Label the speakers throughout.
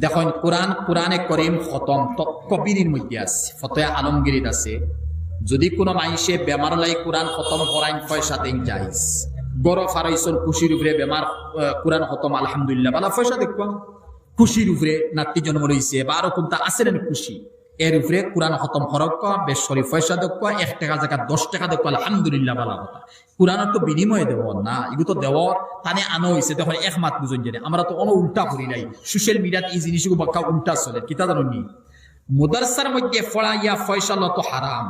Speaker 1: দেখুন কোরআনে করিম খতম তো কবিরের মধ্যে আছে, ফতোয়া আলমগীরিত আছে। যদি কোনো মানুষে বেমার লাই কোরআন খতম করাইন পয়সা দেন যাইজ। গরো ফারাইছন খুশির উপরে বেমার কোরআন খতম আলহামদুলিল্লাহ বালা পয়সা দেখবা। খুশির উপরে নাতি জন্ম রয়েছে বা আরো কোনটা আসেন খুশি, এর উপরে কোরআন খতম হরক্কা বেশ শরীফ পয়সা দেখবা, 1 টাকা জায়গা 10 টাকা দেখবা আলহামদুলিল্লাহ বালা কথা। কোরআনের তো বিনিময়ে দেব না, এগুলো তো দেওয়ার তানে আনো হয়েছে। দেখো এক মাত বুঝুন জানে আমরা তো অন উল্টা করি নাই। সোশ্যাল মিডিয়াত এই জিনিসগুলো বাক্কা উল্টা চলে, কিতা জানো নি? মুদারসার মধ্যে ফড়াইয়া ফয়সালা তো হারাম,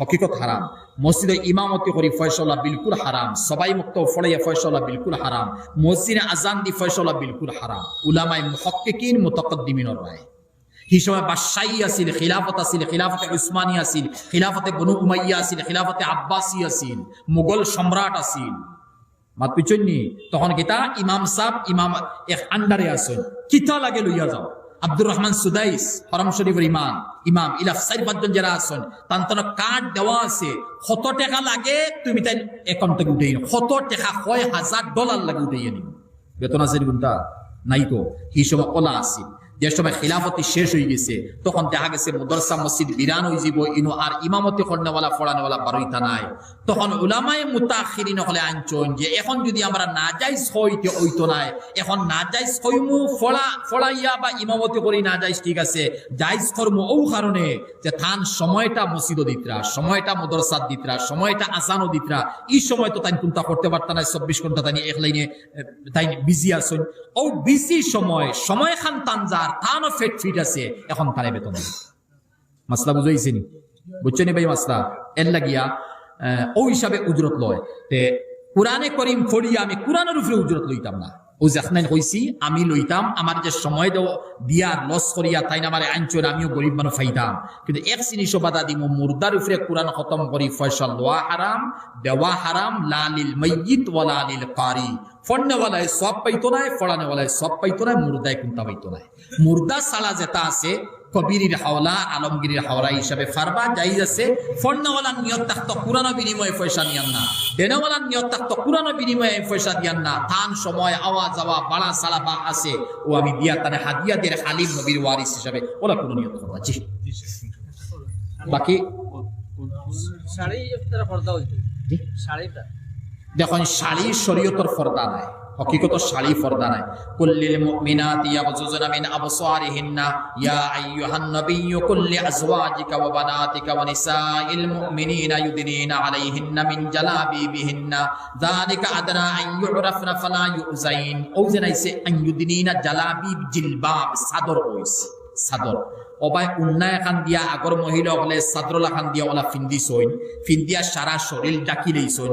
Speaker 1: হকিকত হারাম। মসজিদে ইমামতি করি ফয়সালা বিলকুল হারাম। সবাই মুক্ত ফড়াইয়া ফয়সালা বিলকুল হারাম। মসজিদে আজান দি ফয়সালা বিলকুল হারাম। উলামায়ে মুহাক্কিকিন মুতাকাদ্দিমিনের রায়। সেই সময় বাদশাহী আছিল, খিলাফত আছিল, খিলাফতে উসমানী আছিল, খিলাফতে বনু উমাইয়া আছিল, খিলাফতে আব্বাসী আছিল, মুঘল সম্রাট আছিল। মাত পিছনি তখন কিতা ইমাম সাহেব ইমাম এক আন্ডারে আসেন, কিতা লাগে লইয়া যাও। আব্দুর রহমান সুদাইস হরম শরীফের ইমাম ইলাফ 4-5 যারা আছেন তান্তন কার্ড দেওয়া আছে, কত টাকা লাগে তুমি তাই অ্যাকাউন্ট থেকে উঠে নিও, কত টাকা $1000 লাগে উঠে নিও। বেতন আছে কোনটা নাই তো। সেই সময় ওলা আছিল। যে সময় খিলাফতি শেষ হয়ে গেছে তখন দেখা গেছে মাদ্রাসা মসজিদ বিরান হয়ে যাব, ইনো আর ইমামতি করনেওয়ালা ফড়ানেওয়ালা বারোইতা নাই। তখন উলামায়ে মুতাখিরিন হলে আনছেন যে এখন যদি আমরা নাজাইজ হইতে হইতো নাই, এখন নাজাইজ হইমু ফড়াইয়া বা ইমামতি করি নাজাইজ, ঠিক আছে জাইজ করমু ও কারণে যে থান সময়টা মসজিদ দিতরা, সময়টা মাদ্রাসা দিতরা, সময়টা আজানও দিতরা। এই সময় তো তাই কোনটা করতে পারত না, 24 ঘন্টা তাই এক লাইনে তাই বিজি আছেন। ও বিজি সময় খান তানজার তানও ফিট আছে, এখন তারে বেতন মাসলা বুঝাইছে নি? বুঝছে নি ভাই মাসলা? এর লাগিয়া ও হিসাবে উজরত লয়। তে কোরআনে করিম ফড়িয়া আমি কোরআনের উপরে উজরত লইতাম না। ও যেখানে কইছি আমি লইতাম, আমার যে সময় দিয়ার লস করিয়া তাই না আমার আইনচোর আমিও গরিব মানুষ ফাইতাম। কিন্তু এক জিনিস বাধা দিব, মুর্দার উপরে কোরআন খতম করি ফয়সাল লওয়া হারাম, দেওয়া হারাম, লালিল মাইয়িত ওয়ালা লিল কারি। ফড়নেওয়ালায় সব পাইতো নাই, ফড়ানেওয়ালায় সব পাইতো নাই, মুর্দায় কোনটা পাইতো নাই। মুর্দা সালা যেটা আছে কবিরের হাওলা আলমগীরের হাওলা হিসাবে ফারবা জায়েজ আছে। ফড়নেওয়ালার নিয়ত থাকতো কোরআন বিনিময়ে পয়সা নিয়ান না, দেনেওয়ালার নিয়ত থাকতো কোরআন বিনিময়ে পয়সা দিয়ান না। তান সময় আওয়া যাওয়া বাড়া সালা বা আছে ও আমি দিয়া তানে হাদিয়া দের হালিম নবীর ওয়ারিস হিসাবে ওরা কোনো নিয়ত করবা। জি বাকি দেখুন শাড়ি শরীয়তের ফরদা নাই, হকিকত শাড়ি ফরদা নাই। কুল্লিল মুমিনাতি ইয়াগযুযনা মিন আবসারিহিন্না ইয়া আইয়ুহান নাবিয়্যু কুল্লি আজওয়াজিকা ওয়া বানাতিকা ওয়া নিসাইল মুমিনিনা ইউদিনিনা আলাইহিন্না মিন জালাবিবিহিন্না যালিকা আদনা আন ইউরাফনা ফালা ইউযাইন। ও জানাইছে আন ইউদিনিনা জালাবিব জিলবাব, সাদর হইছে সাদর। অবাই উন্না এখান দিয়া আগর মহিলা হলে সাদরলা খান দিয়া ওলা ফিন্দি সইন, ফিন্দিয়া সারা শরীর ডাকি লইছইন।